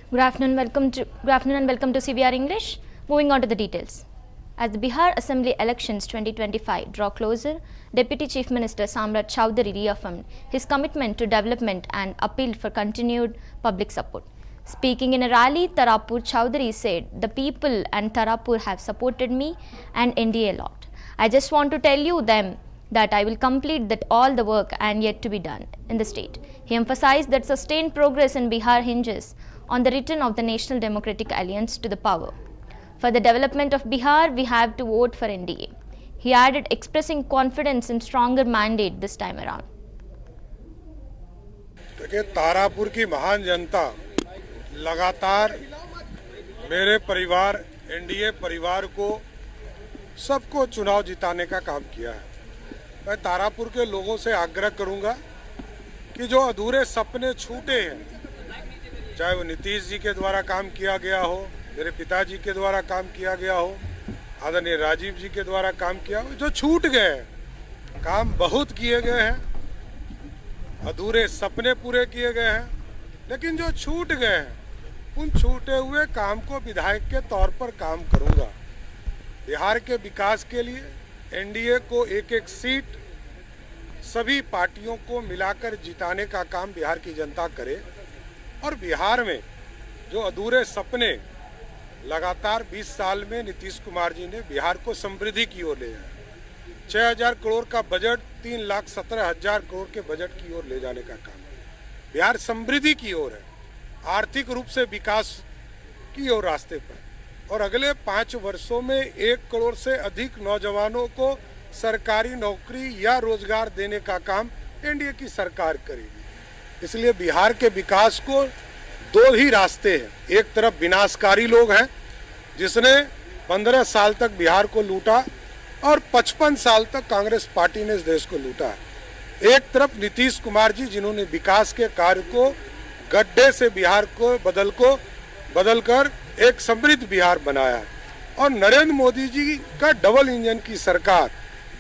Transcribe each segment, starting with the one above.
Good afternoon and welcome to CVR English. Moving on to the details. As the Bihar Assembly elections 2025 draw closer, Deputy Chief Minister Samrat Chowdhury reaffirmed his commitment to development and appealed for continued public support. Speaking in a rally, Tarapur Chowdhury said, "The people and Tarapur have supported me and NDA a lot. I just want to tell you them that I will complete that all the work and yet to be done in the state." He emphasized that sustained progress in Bihar hinges on the return of the National Democratic Alliance to the power. For the development of Bihar, we have to vote for NDA. He added, expressing confidence in stronger mandate this time around. देखिए, तारापुर की महान जनता लगातार मेरे परिवार NDA परिवार को सबको चुनाव जिताने का काम किया है। मैं तारापुर के लोगों से आग्रह करूंगा कि जो अधूरे सपने छूटे हैं, चाहे वो नीतीश जी के द्वारा काम किया गया हो, मेरे पिताजी के द्वारा काम किया गया हो, आदरणीय राजीव जी के द्वारा काम किया हो, जो छूट गए हैं, काम बहुत किए गए हैं, अधूरे सपने पूरे किए गए हैं, लेकिन जो छूट गए हैं उन छूटे हुए काम को विधायक के तौर पर काम करूंगा। बिहार के विकास के लिए एनडीए को एक एक सीट सभी पार्टियों को मिलाकर जिताने का काम बिहार की जनता करे और बिहार में जो अधूरे सपने लगातार 20 साल में नीतीश कुमार जी ने बिहार को समृद्धि की ओर ले जाए। 6,000 करोड़ का बजट 3,17,000 करोड़ के बजट की ओर ले जाने का काम है। बिहार समृद्धि की ओर है, आर्थिक रूप से विकास की ओर रास्ते पर, और अगले 5 वर्षों में 1 करोड़ से अधिक नौजवानों को सरकारी नौकरी या रोजगार देने का काम एनडीए की सरकार करेगी। इसलिए बिहार के विकास को 2 ही रास्ते हैं। एक तरफ विनाशकारी लोग हैं जिसने 15 साल तक बिहार को लूटा और 55 साल तक कांग्रेस पार्टी ने इस देश को लूटा है। एक तरफ नीतीश कुमार जी जिन्होंने विकास के कार्य को गड्ढे से बिहार को बदलकर एक समृद्ध बिहार बनाया है, और नरेंद्र मोदी जी का डबल इंजन की सरकार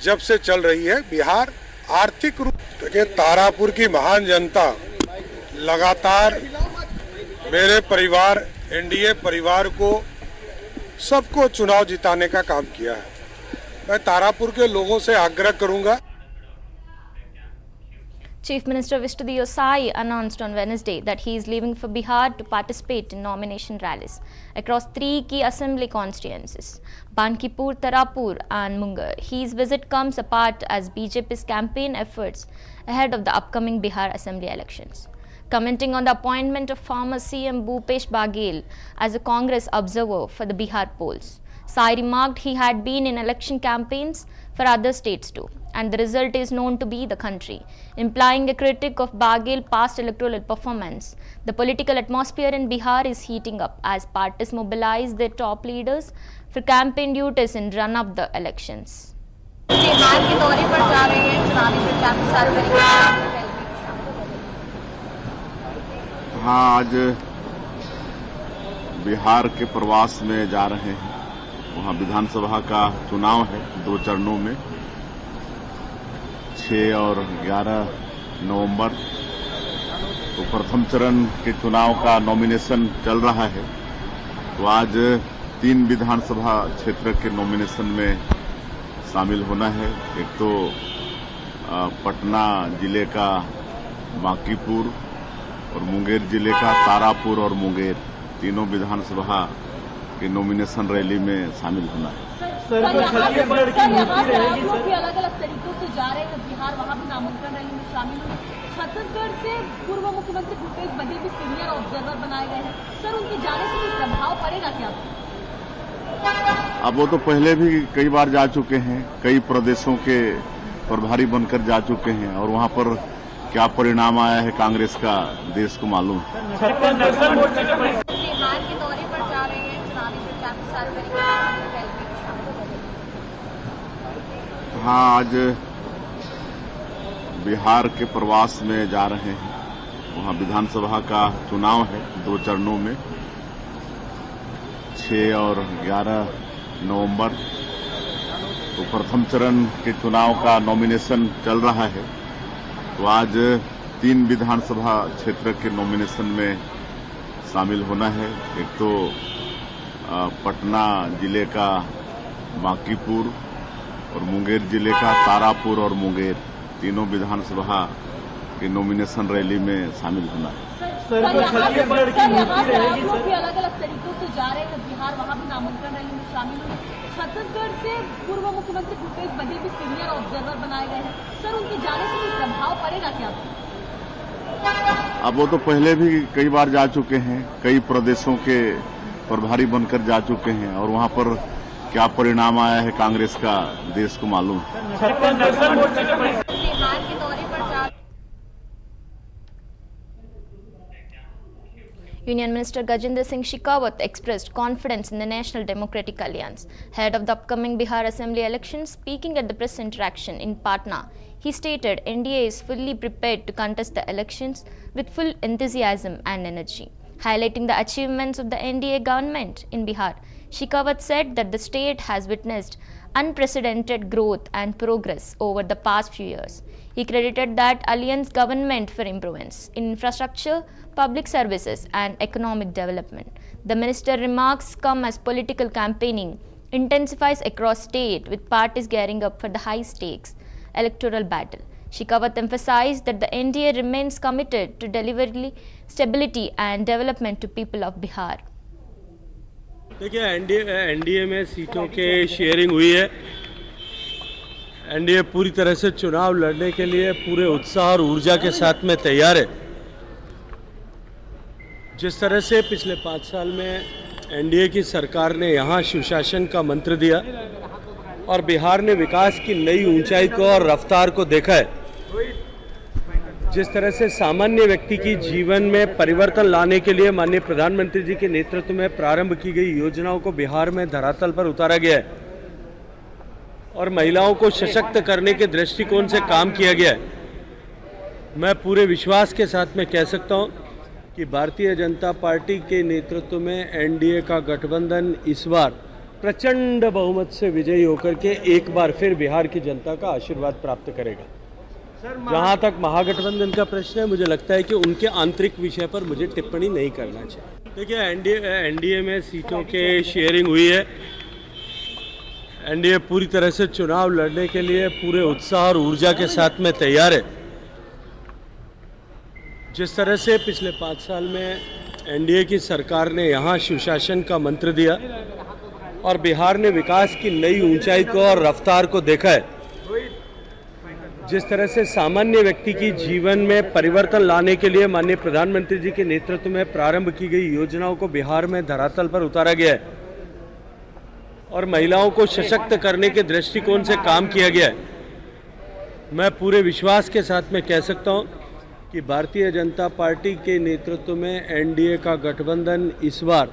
जब से चल रही है, बिहार आर्थिक रूप से तारापुर की महान जनता लगातार मेरे परिवार एनडीए परिवार को सबको चुनाव जिताने का काम किया है। मैं तारापुर के लोगों से आग्रह करूंगा। Chief Minister Vishnu Sai announced on Wednesday that he is leaving for Bihar to participate in nomination rallies across 3 key assembly constituencies, Bankipur, Tarapur and Munger. His visit comes apart as BJP's campaign efforts ahead of the upcoming Bihar Assembly elections. Commenting on the appointment of former CM Bhupesh Baghel as a Congress observer for the Bihar polls, Sai remarked he had been in election campaigns for other states too, and the result is known to be the country, implying a critic of Baghel's past electoral performance. The political atmosphere in Bihar is heating up as parties mobilize their top leaders for campaign duties in run-up the elections. Bihar के दौरे पर जा रहे हैं, चुनावी प्रचार सार्वजनिक। हाँ, आज बिहार के प्रवास में जा रहे हैं। वहाँ विधानसभा का चुनाव है 2 चरणों में, 6 और 11 नवंबर। तो प्रथम चरण के चुनाव का नॉमिनेशन चल रहा है। तो आज 3 विधानसभा क्षेत्र के नॉमिनेशन में शामिल होना है। एक तो पटना जिले का बांकीपुर और मुंगेर जिले का तारापुर और मुंगेर, तीनों विधानसभा के नॉमिनेशन रैली में शामिल होना है। अलग अलग तरीकों से जा रहे हैं बिहार, वहाँ भी नामांकन रैली में शामिल हुए। छत्तीसगढ़ से पूर्व मुख्यमंत्री भूपेश बघेल भी सीनियर ऑब्जर्वर बनाए गए हैं। सर, उनके जाने से कोई प्रभाव पड़ेगा क्या? अब वो तो पहले भी कई बार जा चुके हैं, कई प्रदेशों के प्रभारी बनकर जा चुके हैं, और वहाँ पर क्या परिणाम आया है कांग्रेस का देश को मालूम है। बिहार के दौरे पर जा रहे हैं, चुनावी प्रचार सार्वजनिक। हाँ, आज बिहार के प्रवास में जा रहे हैं। वहाँ विधानसभा का चुनाव है 2 चरणों में, 6 और 11 नवंबर। तो प्रथम चरण के चुनाव का नॉमिनेशन चल रहा है। तो आज 3 विधानसभा क्षेत्र के नॉमिनेशन में शामिल होना है। एक तो पटना जिले का बांकीपुर और मुंगेर जिले का तारापुर और मुंगेर तीनों विधानसभा की नॉमिनेशन रैली में शामिल होना है। सर यहाँ से आप लोग भी अलग अलग तरीकों से जा रहे हैं बिहार, वहाँ भी नामांकन रैली में शामिल हुए। छत्तीसगढ़ से पूर्व मुख्यमंत्री भूपेश बघेल भी सीनियर ऑब्जर्वर बनाए गए हैं। सर, उनके जाने से कोई प्रभाव पड़ेगा क्या? अब वो तो पहले भी कई बार जा चुके हैं, कई प्रदेशों के प्रभारी बनकर जा चुके हैं और वहाँ पर क्या परिणाम आया है कांग्रेस का देश को मालूम है। बिहार के दौरे पर Union Minister Gajendra Singh Shekhawat expressed confidence in the National Democratic Alliance ahead of the upcoming Bihar Assembly elections. Speaking at the press interaction in Patna, he stated NDA is fully prepared to contest the elections with full enthusiasm and energy. Highlighting the achievements of the NDA government in Bihar, Shekhawat said that the state has witnessed unprecedented growth and progress over the past few years. He credited that alliance government for improvements in infrastructure, public services and economic development. The minister remarks come as political campaigning intensifies across state with parties gearing up for the high stakes electoral battle. Shekhawat emphasized that the NDA remains committed to delivering stability and development to people of Bihar. देखिए NDA में सीटों के sharing हुई है। NDA पूरी तरह से चुनाव लड़ने के लिए पूरे उत्साह और ऊर्जा के साथ में तैयार है। जिस तरह से पिछले 5 साल में एनडीए की सरकार ने यहाँ सुशासन का मंत्र दिया और बिहार ने विकास की नई ऊंचाई को और रफ्तार को देखा है, जिस तरह से सामान्य व्यक्ति की जीवन में परिवर्तन लाने के लिए माननीय प्रधानमंत्री जी के नेतृत्व में प्रारंभ की गई योजनाओं को बिहार में धरातल पर उतारा गया है और महिलाओं को सशक्त करने के दृष्टिकोण से काम किया गया है। मैं पूरे विश्वास के साथ में कह सकता हूं कि भारतीय जनता पार्टी के नेतृत्व में एनडीए का गठबंधन इस बार प्रचंड बहुमत से विजयी होकर के एक बार फिर बिहार की जनता का आशीर्वाद प्राप्त करेगा। जहां तक महागठबंधन का प्रश्न है, मुझे लगता है कि उनके आंतरिक विषय पर मुझे टिप्पणी नहीं करना चाहिए। देखिए एनडीए में सीटों के शेयरिंग हुई है। एनडीए पूरी तरह से चुनाव लड़ने के लिए पूरे उत्साह और ऊर्जा के साथ में तैयार है। जिस तरह से पिछले 5 साल में एनडीए की सरकार ने यहाँ सुशासन का मंत्र दिया और बिहार ने विकास की नई ऊंचाई को और रफ्तार को देखा है, जिस तरह से सामान्य व्यक्ति की जीवन में परिवर्तन लाने के लिए माननीय प्रधानमंत्री जी के नेतृत्व में प्रारंभ की गई योजनाओं को बिहार में धरातल पर उतारा गया है और महिलाओं को सशक्त करने के दृष्टिकोण से काम किया गया है। मैं पूरे विश्वास के साथ में कह सकता हूं कि भारतीय जनता पार्टी के नेतृत्व में एनडीए का गठबंधन इस बार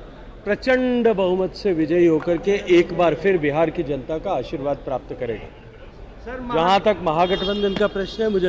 प्रचंड बहुमत से विजयी होकर के एक बार फिर बिहार की जनता का आशीर्वाद प्राप्त करेगा। जहां तक महागठबंधन का प्रश्न है, मुझे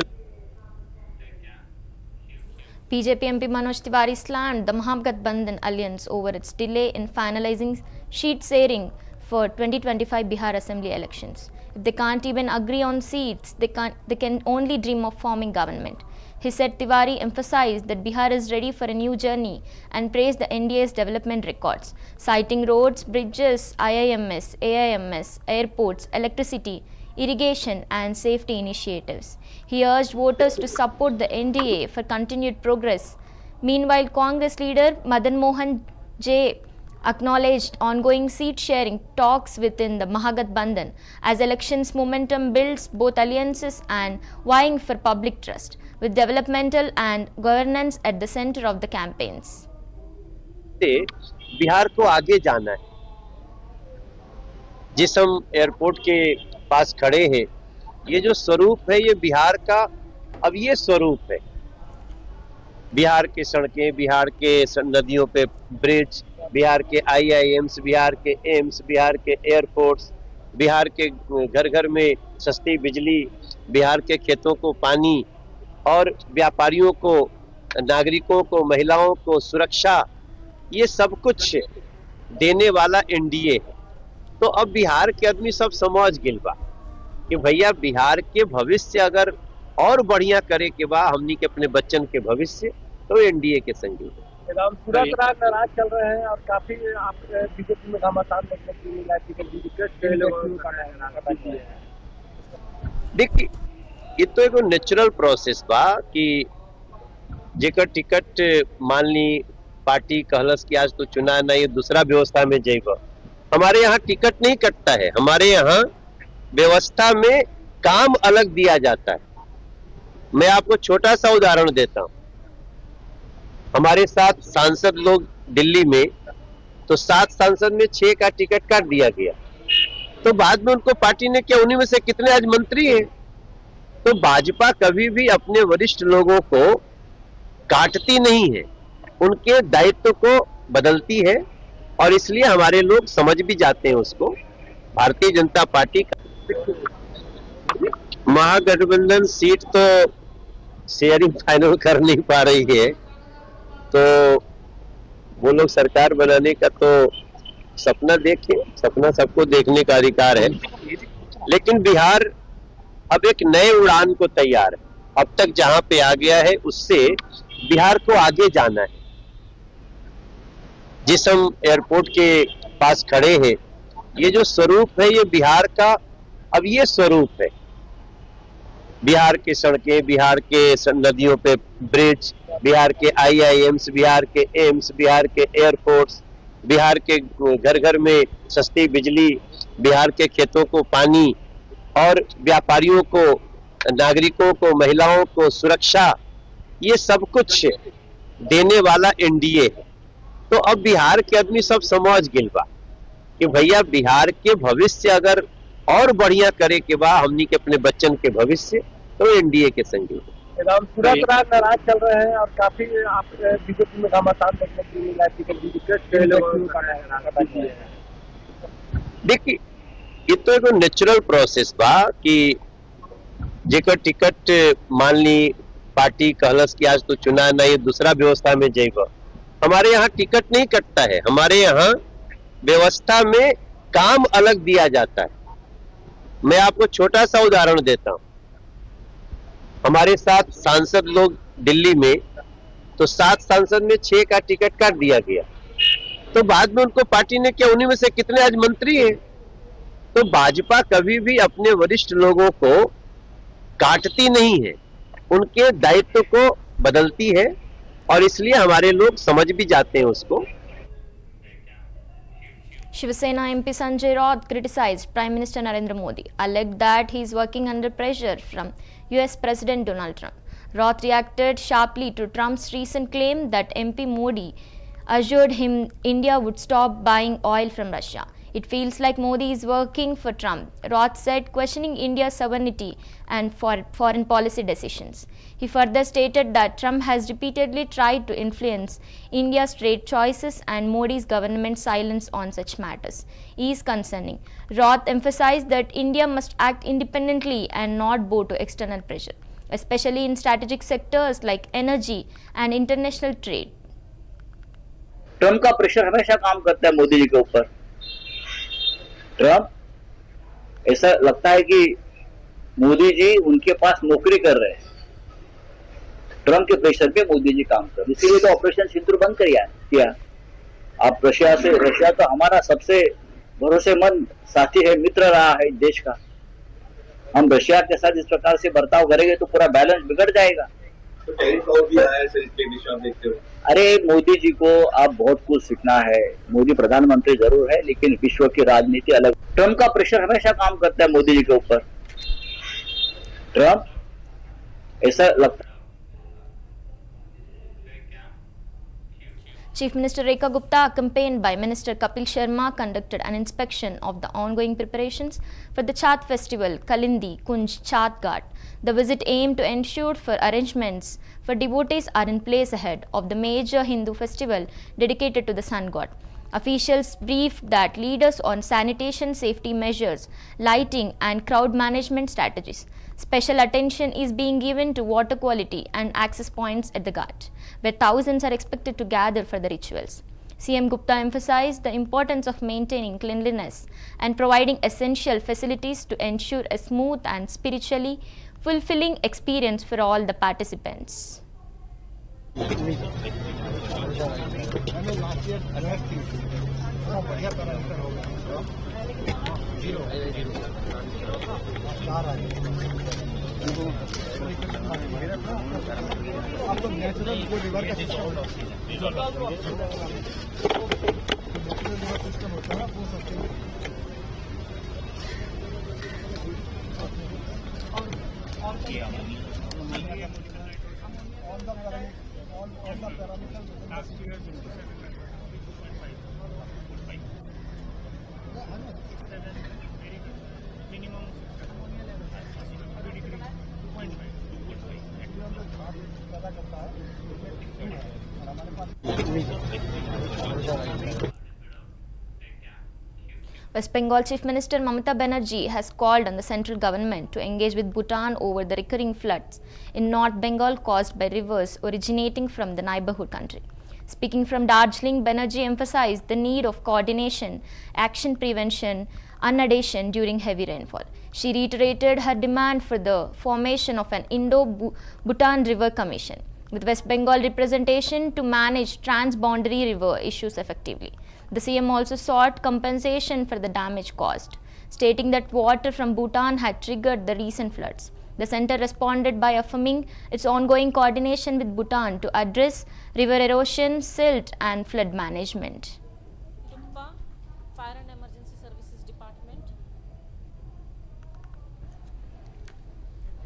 BJP MP Manoj Tiwari slammed the Mahagathbandhan alliance over its delay in finalizing seat sharing for 2025 Bihar Assembly elections. If they can't even agree on seats, they can only dream of forming government. He said Tiwari emphasized that Bihar is ready for a new journey and praised the NDA's development records, citing roads, bridges, IIMS, AIMS, airports, electricity, irrigation and safety initiatives. He urged voters to support the NDA for continued progress. Meanwhile, Congress leader Madan Mohan J acknowledged ongoing seat sharing talks within the Mahagathbandhan as elections momentum builds both alliances and vying for public trust, with developmental and governance at the center of the campaigns. Bihar को आगे जाना है। जिस हम airport के पास खड़े हैं, ये जो स्वरूप है ये बिहार का अब ये स्वरूप है। बिहार के सड़कें, बिहार के नदियों पे ब्रिज, बिहार के IIMs, बिहार के एम्स, बिहार के एयरपोर्ट्स, बिहार के घर घर में सस्ती बिजली, बिहार के खेतों को पानी और व्यापारियों को, नागरिकों को, महिलाओं को सुरक्षा, ये सब कुछ देने वाला एनडीए है। तो अब बिहार के आदमी सब समझ गिल बा कि भैया बिहार के भविष्य अगर और बढ़िया करे के बा हमनी के अपने बच्चन के भविष्य, तो एनडीए के संगी है। पूरा तरह नाराज चल रहे हैं और काफी आप बीजेपी में घमासान देखने को मिला है। देखिए, ये तो एगो नेचुरल प्रोसेस बा कि जेकर टिकट मान ली पार्टी कहलस कि आज तो चुनाव नहीं, दूसरा व्यवस्था में जाइब। हमारे यहाँ टिकट नहीं कटता है, हमारे यहाँ व्यवस्था में काम अलग दिया जाता है। मैं आपको छोटा सा उदाहरण देता हूं। हमारे 7 सांसद लोग दिल्ली में, तो 7 सांसद में 6 का टिकट काट दिया गया, तो बाद में उनको पार्टी ने क्या, उन्हीं में से कितने आज मंत्री हैं। तो भाजपा कभी भी अपने वरिष्ठ लोगों को काटती नहीं है, उनके दायित्व को बदलती है, और इसलिए हमारे लोग समझ भी जाते हैं उसको। भारतीय जनता पार्टी का महागठबंधन सीट तो शेयरिंग फाइनल कर नहीं पा रही है, तो वो लोग सरकार बनाने का तो सपना देखें, सपना सबको देखने का अधिकार है। लेकिन बिहार अब एक नए उड़ान को तैयार है। अब तक जहां पे आ गया है उससे बिहार को आगे जाना है। जिस हम एयरपोर्ट के पास खड़े हैं, ये जो स्वरूप है ये बिहार का अब ये स्वरूप है। बिहार के सड़कें, बिहार के नदियों पे ब्रिज, बिहार के IIMs, बिहार के एम्स, बिहार के एयरपोर्ट्स, बिहार के घर घर में सस्ती बिजली, बिहार के खेतों को पानी, और व्यापारियों को, नागरिकों को, महिलाओं को सुरक्षा, ये सब कुछ देने वाला NDA है। तो अब बिहार के आदमी सब समझ गिल बा कि भैया बिहार के भविष्य अगर और बढ़िया करे के बा हमनी के अपने बच्चन के भविष्य, तो NDA के संगी पूरा तरह नाराज चल रहे हैं और काफी आप बीजेपी में घमासान देखने को मिला है। देखिए, ये तो एगो नेचुरल प्रोसेस बा कि जेकर टिकट मान ली पार्टी कहलस कि आज तो चुनाव नहीं, दूसरा व्यवस्था में जाइब। हमारे यहाँ टिकट नहीं कटता है, हमारे यहाँ व्यवस्था में काम अलग दिया जाता है। मैं आपको छोटा सा उदाहरण देता हूं। हमारे 7 सांसद लोग दिल्ली में, तो 7 सांसद में 6 का टिकट काट दिया गया, तो बाद में उनको पार्टी ने क्या, उन्हीं में से कितने आज मंत्री हैं। तो भाजपा कभी भी अपने वरिष्ठ लोगों को काटती नहीं है, उनके दायित्व को बदलती है, और इसलिए हमारे लोग समझ भी जाते हैं उसको। Shiv Sena MP Sanjay Raut criticized Prime Minister Narendra Modi, alleged that he is working under pressure from US President Donald Trump. Raut reacted sharply to Trump's recent claim that MP Modi assured him India would stop buying oil from Russia. It feels like Modi is working for Trump, Raut said, questioning India's sovereignty and foreign policy decisions. He further stated that Trump has repeatedly tried to influence India's trade choices and Modi's government's silence on such matters is concerning. Raut emphasized that India must act independently and not bow to external pressure, especially in strategic sectors like energy and international trade. Trump का pressure हमेशा काम करता है मोदी जी के ऊपर। Trump ऐसा लगता है कि मोदी जी उनके पास नौकरी कर रहे हैं, ट्रम्प के प्रेशर पे मोदी जी काम कर रहे, इसीलिए तो ऑपरेशन सिंदूर बंद किया। अब रशिया तो हमारा सबसे भरोसेमंद साथी है, मित्र रहा है देश का। हम रशिया के साथ इस प्रकार से बर्ताव करेंगे तो पूरा बैलेंस बिगड़ जाएगा। तो टैरिफ और भी आया है सर, इसके विषय आप देखते हो? अरे मोदी जी को आप बहुत कुछ सीखना है। मोदी प्रधानमंत्री जरूर है, लेकिन विश्व की राजनीति अलग। ट्रम्प का प्रेशर हमेशा काम करता है मोदी जी के ऊपर। ट्रम्प ऐसा लगता है। Chief Minister Rekha Gupta, accompanied by Minister Kapil Sharma, conducted an inspection of the ongoing preparations for the Chhat festival, Kalindi Kunj Chhat Ghat. The visit aimed to ensure for arrangements for devotees are in place ahead of the major Hindu festival dedicated to the sun god. Officials briefed that leaders on sanitation safety measures, lighting and crowd management strategies. Special attention is being given to water quality and access points at the Ghat, where thousands are expected to gather for the rituals. CM Gupta emphasized the importance of maintaining cleanliness and providing essential facilities to ensure a smooth and spiritually fulfilling experience for all the participants. West Bengal Chief Minister Mamata Banerjee has called on the central government to engage with Bhutan over the recurring floods in North Bengal caused by rivers originating from the neighborhood country. Speaking from Darjeeling, Banerjee emphasized the need of coordination, action prevention, inundation during heavy rainfall. She reiterated her demand for the formation of an Indo-Bhutan River Commission with West Bengal representation to manage trans-boundary river issues effectively. The CM also sought compensation for the damage caused, stating that water from Bhutan had triggered the recent floods. The centre responded by affirming its ongoing coordination with Bhutan to address river erosion, silt and flood management. Tumpa, Fire and Emergency Services Department.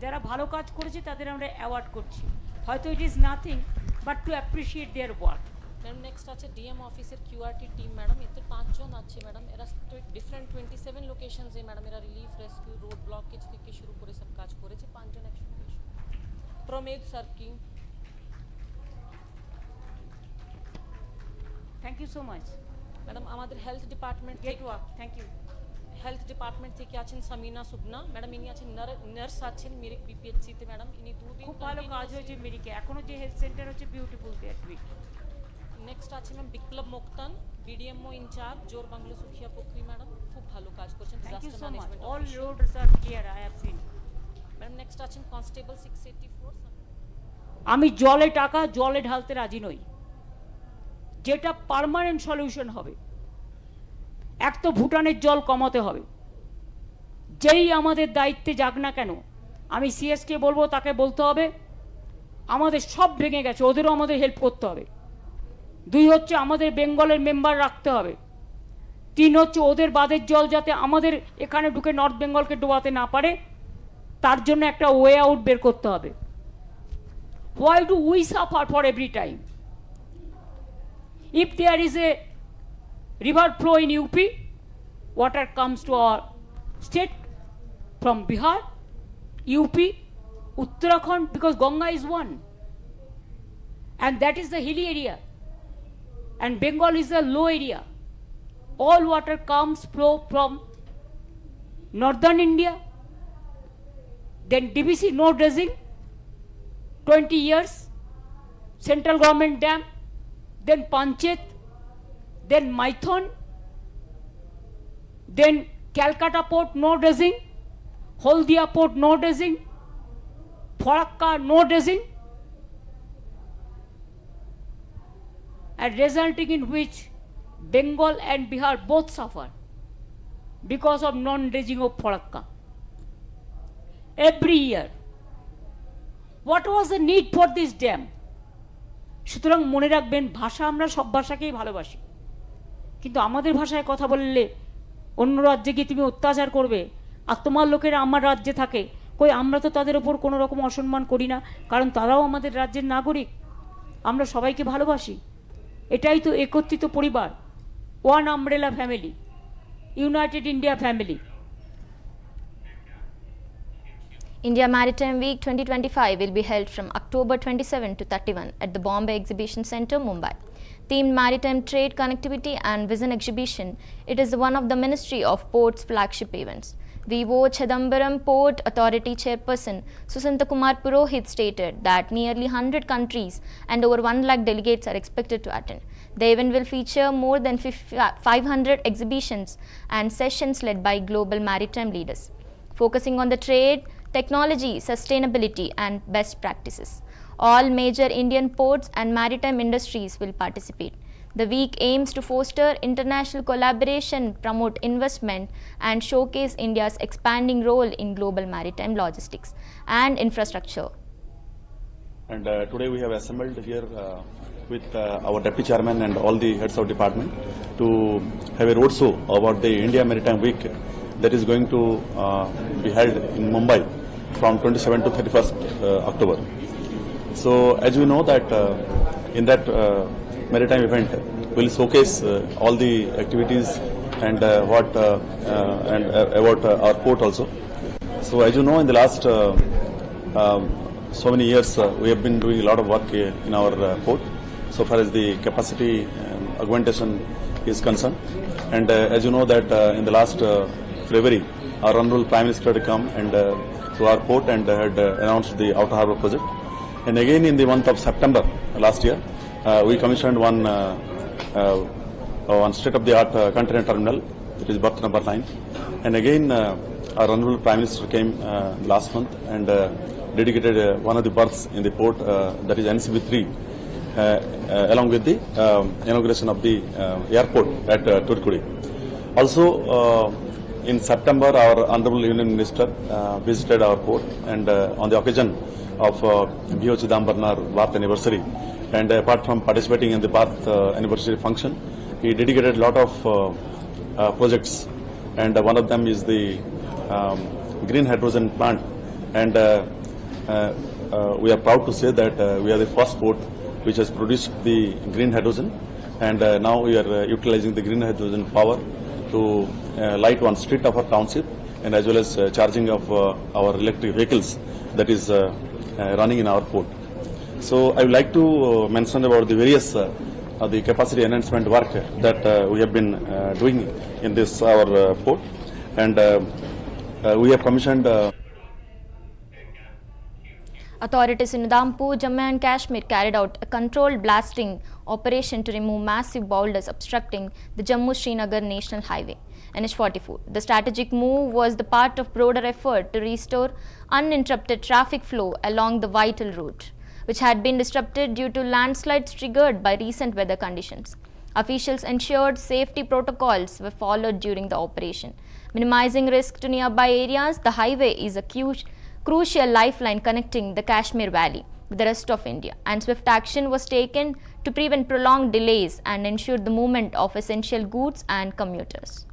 যারা ভালো কাজ করেছে তাদের আমরা award করছি, হয়তো it is nothing but to appreciate their work. Madam next আছে DM অফিসের কিউআরটি টিম ম্যাডাম, এতে 5 জন আছে ম্যাডাম, এরা ডিফারেন্ট 27 লোকেশনসে ম্যাডাম এরা রিলিফ রেস্কিউ রোড ব্লকেজ থেকে শুরু করে সব কাজ করেছে। 5 জন একশো প্রমেদ সার্কিং। Thank you so much madam আমাদের health department get work, thank you. Health department থেকে আছেন সামিনা সুবনা ম্যাডাম, ইনি আছেন নার্স আছেন মিরিক বিপিএইচসিতে ম্যাডাম, ইনি 2 দিন খুব ভালো কাজ হয়েছে মিরিকে, এখনো যে হেলথ সেন্টার হচ্ছে বিউটিফুল দেয়ার টুইক। নেক্সট আছে ma'am Biplab Moktan, BDMO in-charge, Jorebunglow Sukhiapokhri madam, খুব ভালো কাজ করছেন। Thank you so much, management all roads are clear, I have seen. Madam next আছেন কনস্টেবল 684। আমি জলে টাকা জলে ঢালতে রাজি নই, যেটা পার্মানেন্ট সলিউশন হবে। এক তো ভুটানের জল কমাতে হবে, যেই আমাদের দায়িত্বে যাক না কেন আমি সিএসকে বলবো তাকে বলতে হবে আমাদের সব ভেঙে গেছে, ওদেরও আমাদের হেল্প করতে হবে। 2 হচ্ছে আমাদের বেঙ্গলের মেম্বার রাখতে হবে। 3 হচ্ছে ওদের বাঁধের জল যাতে আমাদের এখানে ঢুকে নর্থ বেঙ্গলকে ডোবাতে না পারে, তার জন্য একটা ওয়ে আউট বের করতে হবে। Why do we suffer for every time? If there is a river flow in UP, water comes to our state from Bihar, UP, Uttarakhand, because Ganga is one. And that is the hilly area. And Bengal is the low area. All water comes flow from northern India. Then DBC no dredging, 20 years, central government dam, then Panchet, then Maithon, then Calcutta port no dredging, Holdia port no dredging, Farakka no dredging, and resulting in which Bengal and Bihar both suffer because of non-dredging of Farakka. Every year. What was the need for this dam? সুতরাং মনে রাখবেন, ভাষা আমরা সব ভাষাকেই ভালোবাসি, কিন্তু আমাদের ভাষায় কথা বললে অন্য রাজ্যে গিয়ে তুমি অত্যাচার করবে, আর তোমার লোকেরা আমার রাজ্যে থাকে, কই আমরা তো তাদের ওপর কোনো রকম অসম্মান করি না, কারণ তারাও আমাদের রাজ্যের নাগরিক, আমরা সবাইকে ভালোবাসি। এটাই তো একত্রিত পরিবার, one umbrella family, United India family. India Maritime Week 2025 will be held from October 27 to 31 at the Bombay Exhibition Centre, Mumbai. Themed Maritime Trade, Connectivity and Vision Exhibition, it is one of the Ministry of Ports' flagship events. VO Chidambaram Port Authority Chairperson Susanta Kumar Purohit stated that nearly 100 countries and over 1 lakh delegates are expected to attend. The event will feature more than 500 exhibitions and sessions led by global maritime leaders, focusing on the trade, technology, sustainability and best practices. All major Indian ports and maritime industries will participate. The week aims to foster international collaboration, promote investment, and showcase India's expanding role in global maritime logistics and infrastructure. And today we have assembled here with our Deputy Chairman and all the heads of department to have a roadshow about the India Maritime Week that is going to be held in Mumbai from 27 to 31st October. So as we know that in that maritime event will showcase all the activities and about our port also. So as you know, in the last so many years we have been doing a lot of work in our port so far as the capacity augmentation is concerned. And as you know that in the last February our Honorable Prime Minister had come and to our port and had announced the Outer Harbour project. And again in the month of September last year we commissioned one state-of-the-art container terminal, it is berth number 9. And again our Honorable Prime Minister came last month and dedicated one of the berths in the port, that is NCB3, along with the inauguration of the airport at Tuticorin. Also in September our Honorable Union Minister visited our port and on the occasion of B.O. Chidambaram birth anniversary, and apart from participating in the birth anniversary function, he dedicated a lot of projects, and one of them is the green hydrogen plant, and we are proud to say that we are the first port which has produced the green hydrogen, and now we are utilizing the green hydrogen power to light one street of our township, and as well as charging of our electric vehicles that is running in our port. So I would like to mention about the various the capacity enhancement work that we have been doing in this our port, and we have commissioned Authorities in Udhampur, Jammu and Kashmir carried out a controlled blasting operation to remove massive boulders obstructing the Jammu-Srinagar National Highway, NH44. The strategic move was the part of broader effort to restore uninterrupted traffic flow along the vital route, which had been disrupted due to landslides triggered by recent weather conditions. Officials ensured safety protocols were followed during the operation. Minimizing risk to nearby areas, the highway is a crucial lifeline connecting the Kashmir Valley with the rest of India, and swift action was taken to prevent prolonged delays and ensure the movement of essential goods and commuters.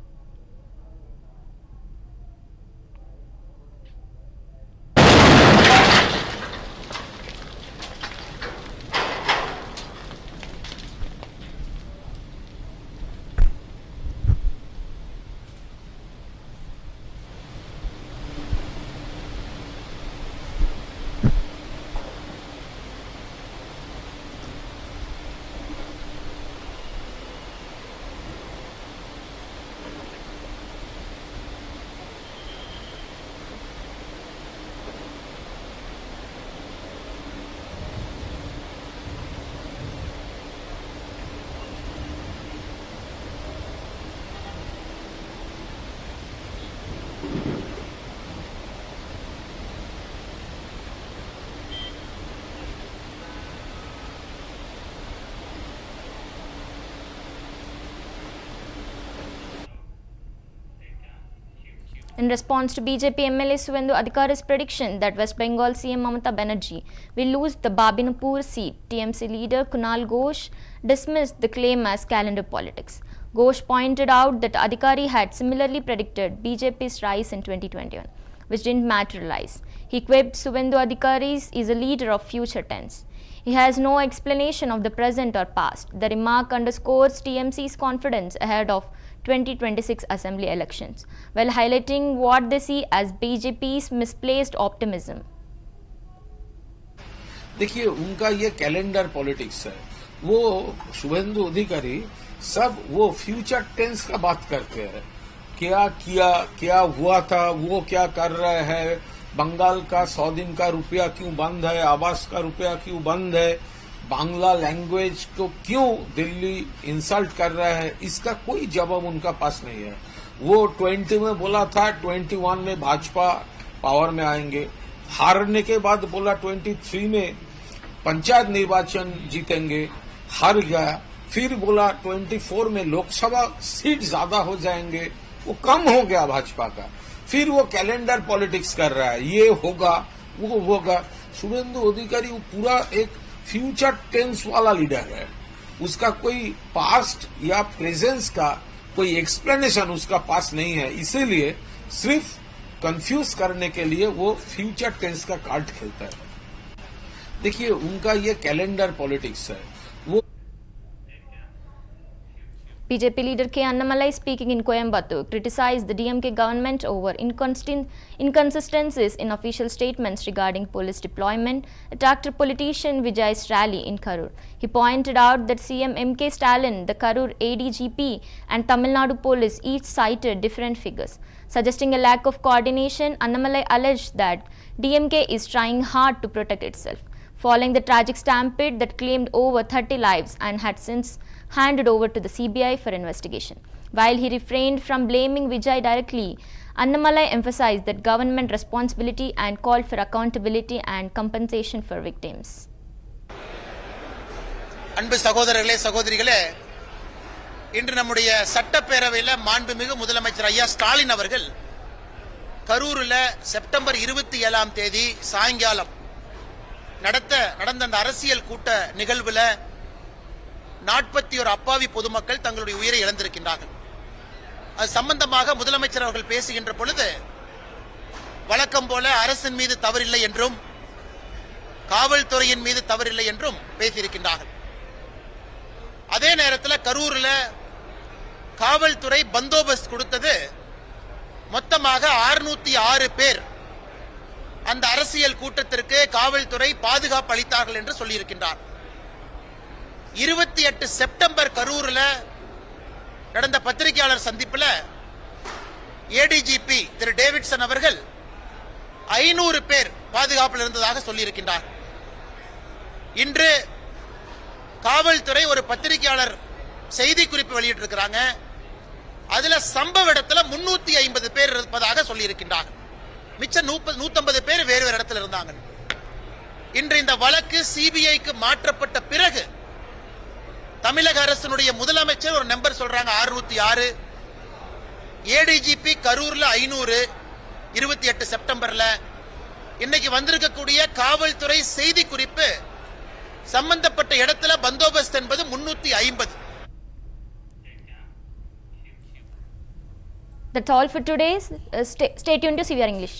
In response to BJP MLA Suvendu Adhikari's prediction that West Bengal CM Mamata Banerjee will lose the Babinapur seat, TMC leader Kunal Ghosh dismissed the claim as calendar politics. Ghosh pointed out that Adhikari had similarly predicted BJP's rise in 2021, which didn't materialize. He quipped Suvendu Adhikari is a leader of future tense. He has no explanation of the present or past. The remark underscores TMC's confidence ahead of 2026 assembly elections, while highlighting what they see as BJP's misplaced optimism. देखिए उनका ये calendar politics है, वो शुभेंदु अधिकारी सब वो future tense का बात करते हैं, क्या किया, क्या हुआ था, वो क्या कर रहे हैं, बंगाल का 100 दिन का रुपया क्यों बंद है, आवास का रुपया क्यों बंद है, बांग्ला लैंग्वेज को क्यों दिल्ली इंसल्ट कर रहा है, इसका कोई जवाब उनका पास नहीं है। वो 20 में बोला था 21 में भाजपा पावर में आएंगे, हारने के बाद बोला 23 में पंचायत निर्वाचन जीतेंगे, हार गया, फिर बोला 24 में लोकसभा सीट ज्यादा हो जाएंगे, वो कम हो गया भाजपा का, फिर वो कैलेंडर पॉलिटिक्स कर रहा है, ये होगा वो होगा। शुभेंदु अधिकारी वो पूरा एक फ्यूचर टेंस वाला लीडर है, उसका कोई पास्ट या प्रेजेंस का कोई एक्सप्लेनेशन उसका पास नहीं है, इसीलिए सिर्फ कंफ्यूज करने के लिए वो फ्यूचर टेंस का कार्ड खेलता है। देखिए उनका ये कैलेंडर पॉलिटिक्स है। वो BJP leader K. Annamalai, speaking in Coimbatore, criticized the DMK government over inconsistencies in official statements regarding police deployment, attacked politician Vijay's rally in Karur. He pointed out that CM M.K. Stalin, the Karur ADGP and Tamil Nadu police each cited different figures. Suggesting a lack of coordination, Annamalai alleged that DMK is trying hard to protect itself, following the tragic stampede that claimed over 30 lives and had since handed over to the CBI for investigation. While he refrained from blaming Vijay directly, Annamalai emphasized that government responsibility and called for accountability and compensation for victims. அன்பு சகோதரர்களே சகோதரிகளே, இன்று நம்முடைய சட்டப்பேரவையில் மாண்புமிகு முதலமைச்சர் ஐயா ஸ்டாலின் அவர்கள் கரூரில் செப்டம்பர் 27ஆம் தேதி சாயங்காலம் நடந்த அந்த அரசியல் கூட்ட நிகழ்வில் 41 அப்பாவி பொதுமக்கள் தங்களுடைய உயிரை இழந்திருக்கின்றார்கள். அது சம்பந்தமாக முதலமைச்சர் அவர்கள் பேசுகின்ற பொழுது வழக்கம் போல அரசின் மீது தவறில்லை என்றும் காவல்துறையின் மீது தவறில்லை என்றும் பேசியிருக்கின்றார்கள். அதே நேரத்தில் கரூரில் காவல்துறை பந்தோபஸ்த் கொடுத்தது மொத்தமாக 606 பேர் அந்த அரசியல் கூட்டத்திற்கு காவல்துறை பாதுகாப்பு அளித்தார்கள் என்று சொல்லியிருக்கின்றார். 28 செப்டம்பர் கரூரில் நடந்த பத்திரிகையாளர் சந்திப்பில் ஏடிஜிபி திரு டேவிட்சன் அவர்கள் 500 பேர் பாதுகாப்பில் இருந்ததாக சொல்லியிருக்கின்றார். இன்று காவல்துறை ஒரு பத்திரிகையாளர் செய்தி குறிப்பு வெளியிட்டிருக்கிறாங்க. அதுல சம்பவ இடத்துல 350 பேர் இருப்பதாக சொல்லியிருக்கின்றார். மிச்சம் 150 பேர் வேறு வேறு இடத்துல இருந்தாங்க. இன்று இந்த வழக்கு சிபிஐக்கு மாற்றப்பட்ட பிறகு தமிழக அரசினுடைய முதலமைச்சர் ஒரு நம்பர் சொல்றாங்க 606, ஏடிஜிபி கரூர்ல 500, 28 செப்டம்பர்ல. இன்னைக்கு வந்திருக்கக்கூடிய காவல்துறை செய்தி குறிப்பு சம்பந்தப்பட்ட இடத்துல பந்தோபஸ்த் என்பது 350. That's all for today. Stay tuned to CVR English.